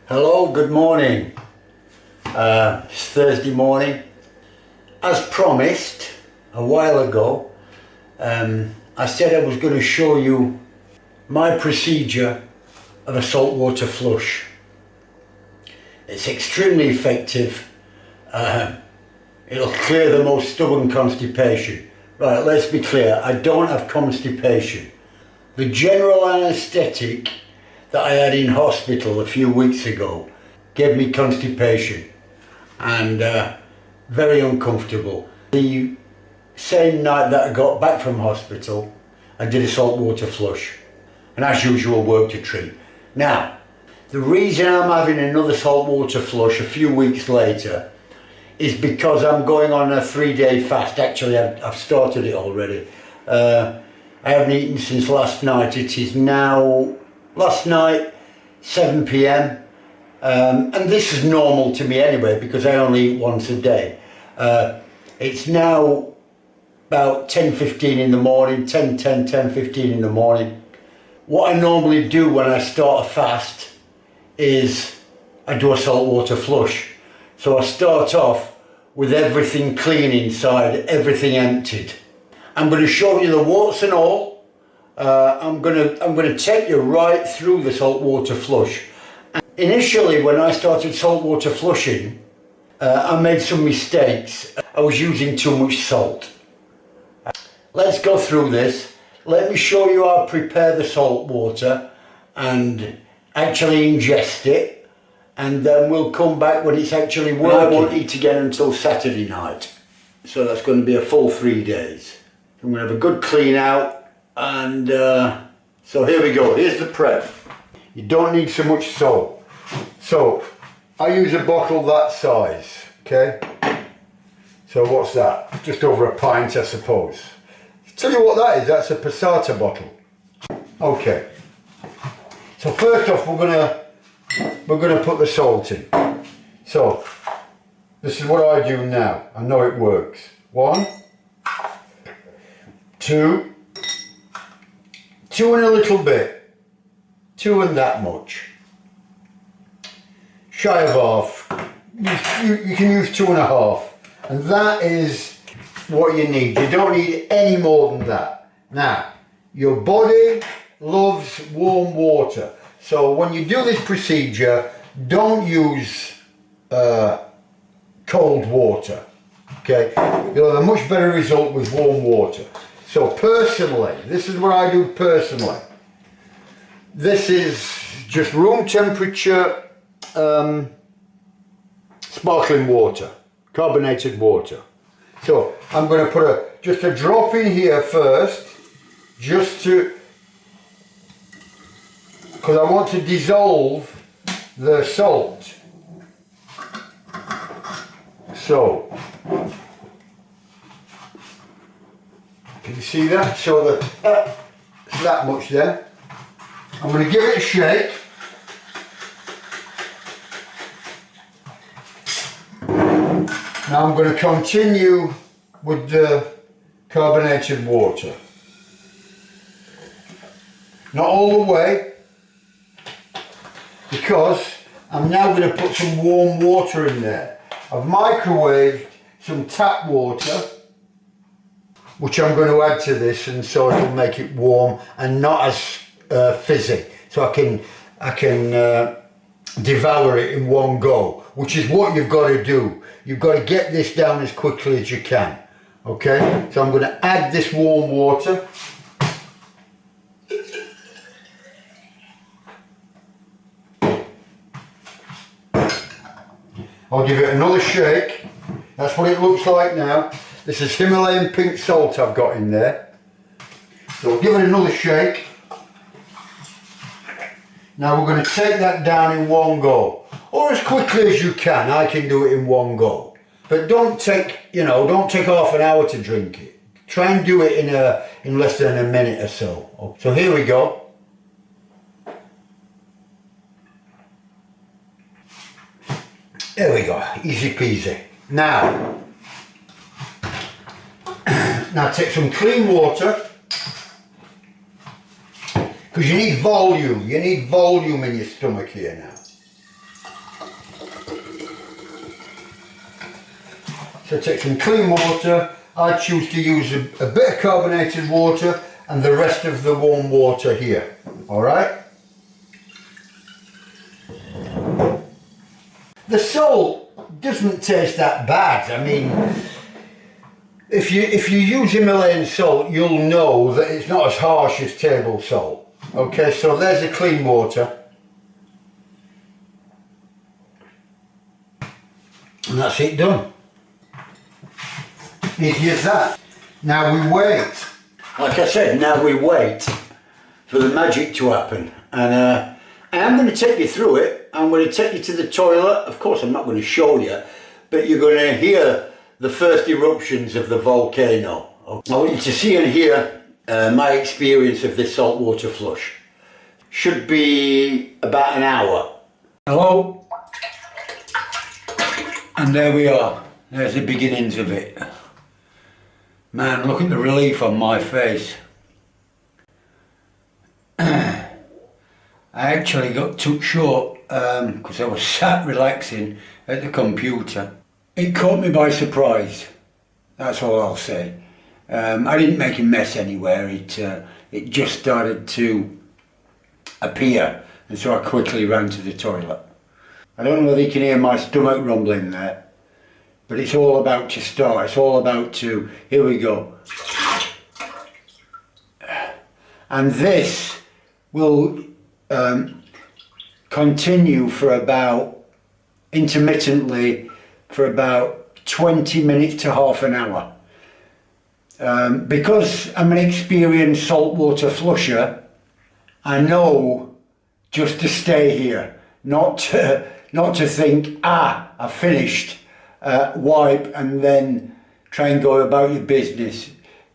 Hello, good morning. It's Thursday morning. As promised a while ago, I said I was going to show you my procedure of a saltwater flush. It's extremely effective. It'll clear the most stubborn constipation. Right, let's be clear, I don't have constipation. The general anaesthetic that I had in hospital a few weeks ago gave me constipation and very uncomfortable. The same night that I got back from hospital, I did a saltwater flush, and as usual worked a treat. Now, the reason I'm having another saltwater flush a few weeks later is because I'm going on a 3-day fast. Actually, I've started it already. I haven't eaten since last night. It is now, last night, 7 p.m. And this is normal to me anyway because I only eat once a day. It's now about 10:15 in the morning, 10:15 in the morning. What I normally do when I start a fast is I do a saltwater flush. So I start off with everything clean inside, everything emptied. I'm going to show you the warts and all. I'm going to take you right through the saltwater flush. Initially, when I started saltwater flushing, I made some mistakes. I was using too much salt. Let's go through this. Let me show you how to prepare the salt water and actually ingest it, and then we'll come back when it's actually working. I won't eat again until Saturday night, so that's going to be a full 3 days. I'm going to have a good clean out, and so here we go. Here's the prep. You don't need so much salt. So I use a bottle that size, okay? So what's that? Just over a pint, I suppose. Tell you what that is, that's a passata bottle. Okay. So first off, we're gonna put the salt in. So this is what I do now. I know it works. 1, 2 and a little bit. 2 and that much. Shy of half. You can use 2.5. And that is what you need. You don't need any more than that. Now, your body loves warm water. So when you do this procedure, don't use cold water. Okay? You'll have a much better result with warm water. So personally, this is what I do personally. This is just room temperature sparkling water, carbonated water. So I'm going to put just a drop in here first, just to, because I want to dissolve the salt. So, can you see that? So that much there. I'm going to give it a shake. Now I'm going to continue with the carbonated water. Not all the way, because I'm now going to put some warm water in there. I've microwaved some tap water, which I'm going to add to this, and so it'll make it warm and not as fizzy. So I can devour it in one go, which is what you've got to do. You've got to get this down as quickly as you can. Okay, so I'm going to add this warm water. I'll give it another shake. That's what it looks like now. This is Himalayan pink salt I've got in there. So I'll give it another shake. Now we're going to take that down in one go, or as quickly as you can. I can do it in one go, but don't take half an hour to drink it. Try and do it in less than a minute or so. So here we go. There we go, easy peasy. Now take some clean water, because you need volume in your stomach here now. So take some clean water. I choose to use a bit of carbonated water and the rest of the warm water here. Alright? The salt doesn't taste that bad. I mean, if you use Himalayan salt, you'll know that it's not as harsh as table salt. Okay, so there's the clean water. And that's it done. Easy as that. Now we wait. Like I said, now we wait for the magic to happen. And I am going to take you through it. I'm going to take you to the toilet. Of course, I'm not going to show you, but you're going to hear the first eruptions of the volcano. I want you to see and hear my experience of this saltwater flush. Should be about an hour. Hello? And there we are. There's the beginnings of it. Man, look at the relief on my face. I actually got took short because I was sat relaxing at the computer. It caught me by surprise. That's all I'll say. I didn't make a mess anywhere. It just started to appear, and so I quickly ran to the toilet. I don't know whether you can hear my stomach rumbling there, but it's all about to start. It's all about to, here we go. And this will continue for about, intermittently, for about 20 minutes to half an hour. Because I'm an experienced saltwater flusher, I know just to stay here, not to think, I've finished, wipe and then try and go about your business.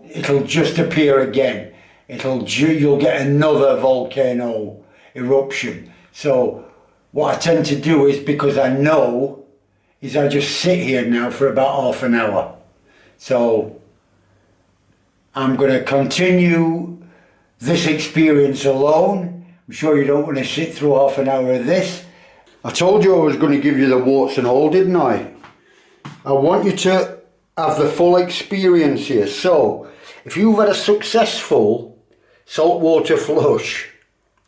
It'll just appear again. You'll get another volcano eruption. So what I tend to do is, because I know, is I just sit here now for about half an hour. So I'm going to continue this experience alone. I'm sure you don't want to sit through half an hour of this. I told you I was going to give you the warts and all, didn't I? I want you to have the full experience here. So if you've had a successful saltwater flush,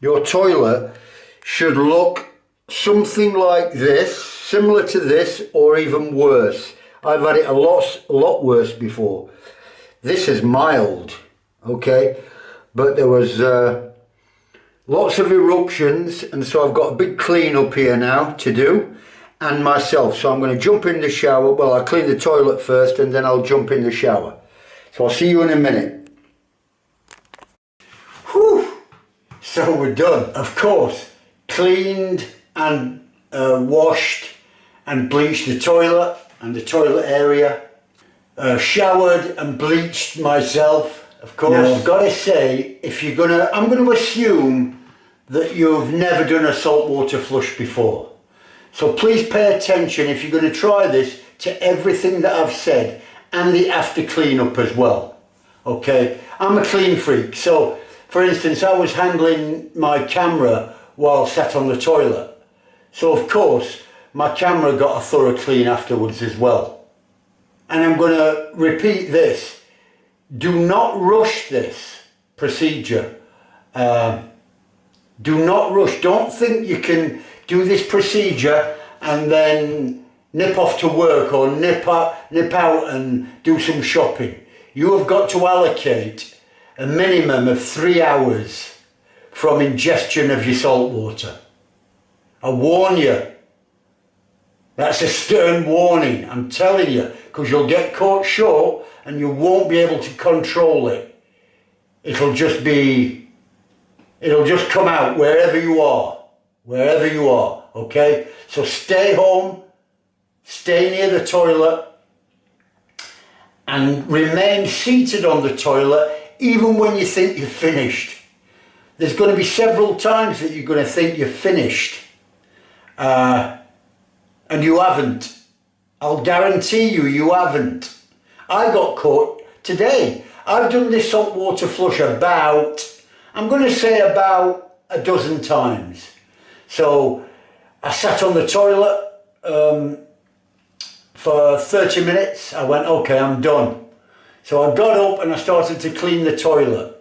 your toilet should look something like this, similar to this, or even worse. I've had it a lot worse before. This is mild, okay, but there was lots of eruptions, and so I've got a big clean up here now to do, and myself. So I'm going to jump in the shower. Well, I'll clean the toilet first, and then I'll jump in the shower. So I'll see you in a minute. Whew! So we're done. Of course, cleaned and washed and bleached the toilet and the toilet area. Showered and bleached myself, of course. Now, I've got to say, I'm going to assume that you've never done a saltwater flush before. So please pay attention, if you're going to try this, to everything that I've said and the after cleanup as well. Okay, I'm a clean freak. So, for instance, I was handling my camera while sat on the toilet. So, of course, my camera got a thorough clean afterwards as well. And I'm going to repeat this. Do not rush this procedure. Do not rush. Don't think you can do this procedure and then nip off to work or nip out and do some shopping. You have got to allocate a minimum of 3 hours from ingestion of your salt water. I warn you. That's a stern warning, I'm telling you, because you'll get caught short and you won't be able to control it. It'll just come out wherever you are, okay? So stay home, stay near the toilet, and remain seated on the toilet even when you think you're finished. There's going to be several times that you're going to think you're finished. And you haven't. I'll guarantee you haven't. I got caught today. I've done this saltwater flush I'm going to say about a dozen times. So I sat on the toilet for 30 minutes. I went, okay, I'm done. So I got up and I started to clean the toilet.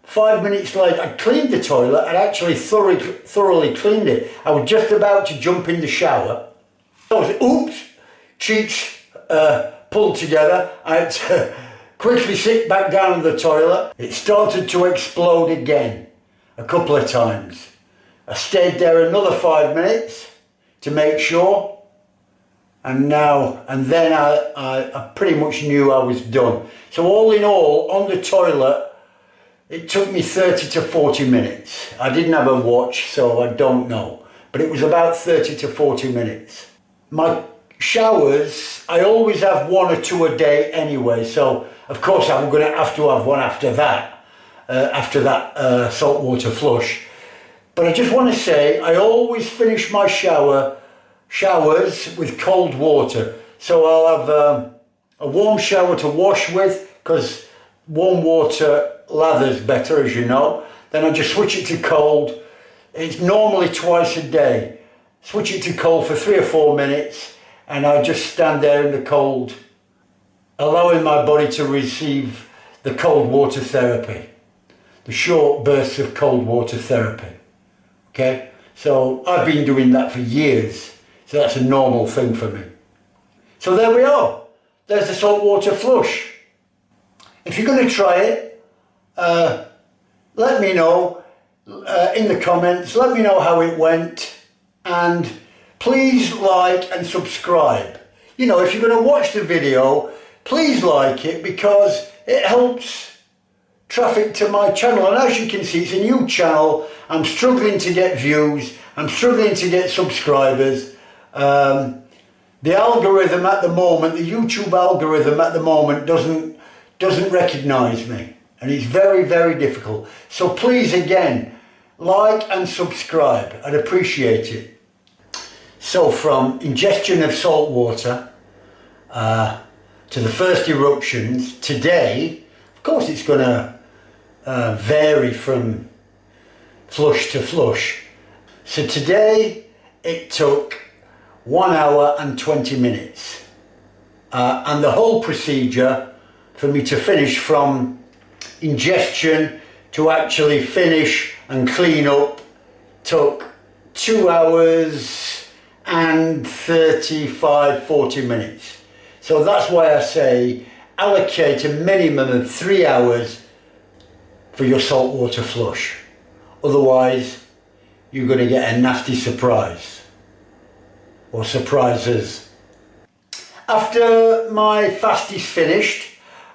5 minutes later, I cleaned the toilet. I actually thoroughly cleaned it. I was just about to jump in the shower. I was, oops, cheeks pulled together. I had to quickly sit back down in the toilet. It started to explode again a couple of times. I stayed there another 5 minutes to make sure. And then I pretty much knew I was done. So all in all, on the toilet, it took me 30 to 40 minutes. I didn't have a watch, so I don't know. But it was about 30 to 40 minutes. My showers, I always have one or two a day anyway. So, of course, I'm going to have one after that saltwater flush. But I just want to say, I always finish my showers with cold water. So I'll have a warm shower to wash with, because warm water lathers better, as you know. Then I just switch it to cold. It's normally twice a day. Switch it to cold for 3 or 4 minutes, and I just stand there in the cold, allowing my body to receive the cold water therapy, the short bursts of cold water therapy. Okay, so I've been doing that for years, so that's a normal thing for me. So there we are. There's the saltwater flush. If you're going to try it, let me know in the comments. Let me know how it went, and please like and subscribe. You know, if you're going to watch the video, please like it, because it helps traffic to my channel. And as you can see, it's a new channel. I'm struggling to get views. I'm struggling to get subscribers. The algorithm at the moment, the YouTube algorithm at the moment doesn't recognize me, and it's very, very difficult. So please, again, like and subscribe. I'd appreciate it. So from ingestion of salt water to the first eruptions today, of course it's going to vary from flush to flush. So today it took 1 hour and 20 minutes. And the whole procedure for me to finish, from ingestion to actually finish and clean up, took 2 hours and 35-40 minutes. So that's why I say allocate a minimum of 3 hours for your saltwater flush. Otherwise, you're going to get a nasty surprise, or surprises. After my fast is finished,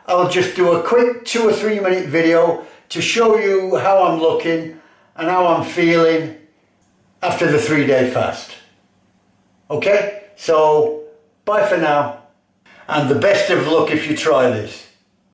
I'll just do a quick 2 or 3 minute video to show you how I'm looking and how I'm feeling after the 3-day fast. Okay, so bye for now, and the best of luck if you try this.